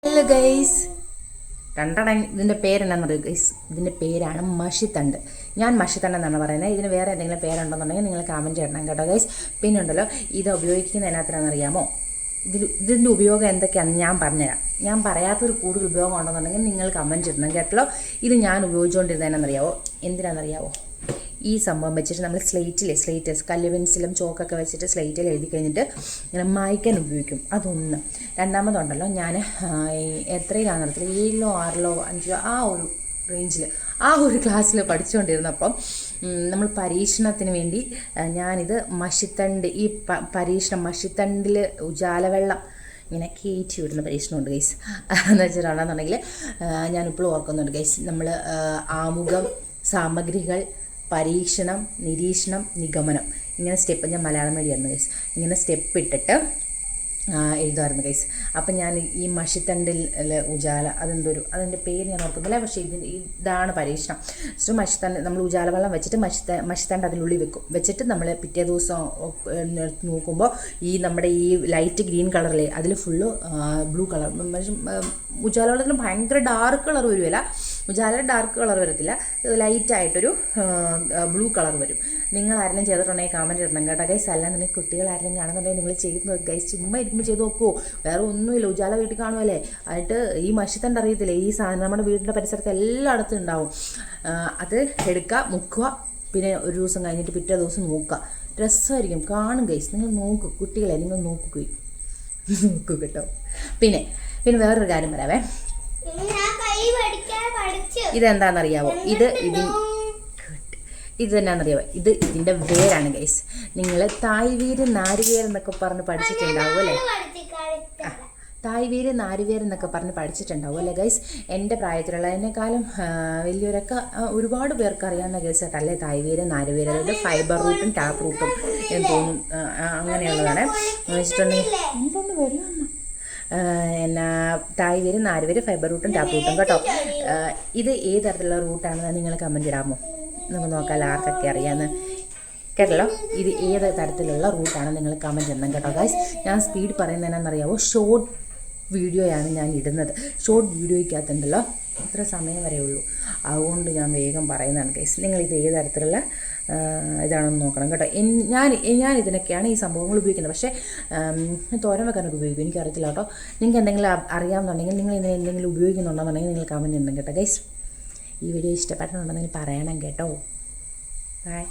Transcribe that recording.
Hello guys, കണ്ടടൻ ഇതിൻ്റെ പേരെന്നാണെന്നറിയോ guys? ഇതിൻ്റെ പേരാണ് മഷിത്തണ്ട്. ഞാൻ മഷിത്തണ്ട് എന്നാണ് പറയുന്നത്. ഇതിന് വേറെ എന്തെങ്കിലും പേരുണ്ടെന്നുണ്ടെങ്കിൽ നിങ്ങൾ കമൻറ്റ് ചെയ്യണം കേട്ടോ ഗൈസ്. പിന്നെ ഉണ്ടല്ലോ, ഇത് ഉപയോഗിക്കുന്നത് എന്നാത്തിനാണെന്നറിയാമോ? ഇതിൻ്റെ ഉപയോഗം എന്തൊക്കെയാണെന്ന് ഞാൻ പറഞ്ഞുതരാം. ഞാൻ പറയാത്തൊരു കൂടുതൽ ഉപയോഗം ഉണ്ടെന്നുണ്ടെങ്കിൽ നിങ്ങൾ കമൻറ്റ് ഇടണം കേട്ടോ. ഇത് ഞാൻ ഉപയോഗിച്ചുകൊണ്ടിരുന്നതെന്നറിയാവോ? എന്തിനാണെന്നറിയാവോ? ഈ സംഭവം വെച്ചിട്ട് നമ്മൾ സ്ലേറ്റ് കല്ല് പെൻസിലും ചോക്കൊക്കെ വെച്ചിട്ട് സ്ലേറ്റിൽ എഴുതി കഴിഞ്ഞിട്ട് ഇങ്ങനെ മായ്ക്കാൻ ഉപയോഗിക്കും. അതൊന്ന്. രണ്ടാമതുണ്ടല്ലോ, ഞാൻ എത്രയിലാണെന്നറിയത്തില്ല, 7-ലോ 6-ലോ 5-ലോ ആ ഒരു റേഞ്ചിൽ ആ ഒരു ക്ലാസ്സിൽ പഠിച്ചുകൊണ്ടിരുന്നപ്പം നമ്മൾ പരീക്ഷണത്തിന് വേണ്ടി ഞാനിത് മഷിത്തണ്ട്, ഈ മഷിത്തണ്ടിൽ ഉജാലവെള്ളം ഇങ്ങനെ കയറ്റി വിടുന്ന പരീക്ഷണമുണ്ട് ഗൈസ്. എന്ന് വെച്ചിട്ടുണ്ടെന്നുണ്ടെങ്കിൽ ഞാൻ ഇപ്പോഴും ഓർക്കുന്നുണ്ട് ഗൈസ്. നമ്മൾ ആമുഖം, സാമഗ്രികൾ, പരീക്ഷണം, നിരീക്ഷണം, നിഗമനം, ഇങ്ങനെ സ്റ്റെപ്പ്, ഞാൻ മലയാളം മീഡിയമായിരുന്നു ഗൈസ്, ഇങ്ങനെ സ്റ്റെപ്പ് ഇട്ടിട്ട് എഴുതുമായിരുന്നു ഗൈസ്. അപ്പം ഞാൻ ഈ മഷിത്തണ്ടിൽ ഉജാല, അതിൻ്റെ പേര് ഞാൻ ഓർക്കുന്നില്ല, പക്ഷേ ഇതാണ് പരീക്ഷണം. മഷിത്തണ്ട് നമ്മൾ ഉജാല വെള്ളം വെച്ചിട്ട് മഷിത്തണ്ട് അതിനുള്ളിൽ വെച്ചിട്ട് നമ്മൾ പിറ്റേ ദിവസം നോക്കുമ്പോൾ ഈ നമ്മുടെ ഈ ലൈറ്റ് ഗ്രീൻ കളറിലെ അതിൽ ഫുള്ള് ബ്ലൂ കളർ, ഉജാല വെള്ളത്തിന് ഭയങ്കര ഡാർക്ക് കളർ വരുമല്ല, ഉജാല ഡാർക്ക് കളർ വരത്തില്ല, ലൈറ്റായിട്ടൊരു ബ്ലൂ കളർ വരും. നിങ്ങൾ ആരെങ്കിലും ചെയ്തിട്ടുണ്ടെങ്കിൽ കമൻറ്റ് ഇടണം കേട്ടോ ഗൈസ്. അല്ലാന്നുണ്ടെങ്കിൽ കുട്ടികൾ ആരെങ്കിലും കാണുന്നുണ്ടെങ്കിൽ നിങ്ങൾ ചെയ്യുന്നത് ഗൈസ്, ചുമ്മാ ഇരിക്കുമ്പോൾ ചെയ്ത് നോക്കുമോ? വേറെ ഒന്നുമില്ല, ഉജാല വീട്ടിൽ കാണുമല്ലേ. ആയിട്ട് ഈ മഷിത്തണ്ട് അറിയത്തില്ലേ, ഈ സാധനം നമ്മുടെ വീടിൻ്റെ പരിസരത്ത് എല്ലായിടത്തും ഉണ്ടാവും. അത് എടുക്കുക, മുക്കുക, പിന്നെ ഒരു ദിവസം കഴിഞ്ഞിട്ട് പിറ്റേ ദിവസം നോക്കുക. രസമായിരിക്കും, കാണും ഗൈസ്. നിങ്ങൾ നോക്കൂ, കുട്ടികളെ നിങ്ങൾ നോക്കൂ കേട്ടോ. പിന്നെ വേറൊരു കാര്യം പറയാവേ. ഇതെന്താണെന്നറിയാവോ? ഇത് തന്നെയാണെന്നറിയാമോ? ഇതിൻ്റെ വേരാണ് ഗൈസ്. നിങ്ങൾ തായ്വേര് നാരുവേര് എന്നൊക്കെ പറഞ്ഞ് പഠിച്ചിട്ടുണ്ടാവും അല്ലേ? തായ്വേര് നാരുവേര് എന്നൊക്കെ പറഞ്ഞ് പഠിച്ചിട്ടുണ്ടാവും അല്ലേ ഗൈസ്? എൻ്റെ പ്രായത്തിലുള്ളതിനേക്കാളും വലിയവരൊക്കെ ഒരുപാട് പേർക്ക് അറിയാവുന്ന ഗൈസ് കേട്ടല്ലേ തായ്വേര് നാരുവേര്. അതായത് ഫൈബർ റൂട്ടും ടാപ്പ് റൂട്ടും എന്ന് തോന്നും, അങ്ങനെയുള്ളതാണ്. വെച്ചിട്ടുണ്ടെങ്കിൽ എന്തൊന്ന് വരുമെന്ന് തായ്വേര് നാരുവേര് ഫൈബർ റൂട്ടും ടാപ്പ് റൂട്ടും കേട്ടോ. ഇത് ഏത് തരത്തിലുള്ള റൂട്ടാണെന്ന് നിങ്ങൾ കമൻറ്റ് ഇടാമോ? നമുക്ക് നോക്കാം ആർക്കൊക്കെ അറിയാമെന്ന് കേട്ടല്ലോ. ഇത് ഏത് തരത്തിലുള്ള റൂട്ടാണ് നിങ്ങൾ കമൻറ്റ് ചെയ്യണം കേട്ടോ ഗൈസ്. ഞാൻ സ്പീഡ് പറയുന്നതിനാണെന്നറിയാമോ? ഷോർട്ട് വീഡിയോയാണ് ഞാൻ ഇടുന്നത്. ഷോർട്ട് വീഡിയോയ്ക്കകത്തുണ്ടല്ലോ ഇത്ര സമയം വരെ ഉള്ളൂ, അതുകൊണ്ട് ഞാൻ വേഗം പറയുന്നതാണ് ഗൈസ്. നിങ്ങളിത് ഏത് തരത്തിലുള്ള ഇതാണെന്ന് നോക്കണം കേട്ടോ. ഞാൻ ഇതിനൊക്കെയാണ് ഈ സംഭവങ്ങൾ ഉപയോഗിക്കുന്നത്. പക്ഷേ തോരൻ വെക്കാനൊക്കെ ഉപയോഗിക്കും, എനിക്കറിയത്തില്ല കേട്ടോ. നിങ്ങൾക്ക് എന്തെങ്കിലും അറിയാമെന്നുണ്ടെങ്കിൽ, നിങ്ങൾ ഇതിനെ എന്തെങ്കിലും ഉപയോഗിക്കുന്നുണ്ടെന്നുണ്ടെങ്കിൽ നിങ്ങൾ കമൻറ്റ് ചെയ്യണം കേട്ടോ ഗൈസ്. ഈ വീഡിയോ ഇഷ്ടപ്പെട്ടിട്ടുണ്ടെങ്കിൽ പറയണം കേട്ടോ. ബൈ.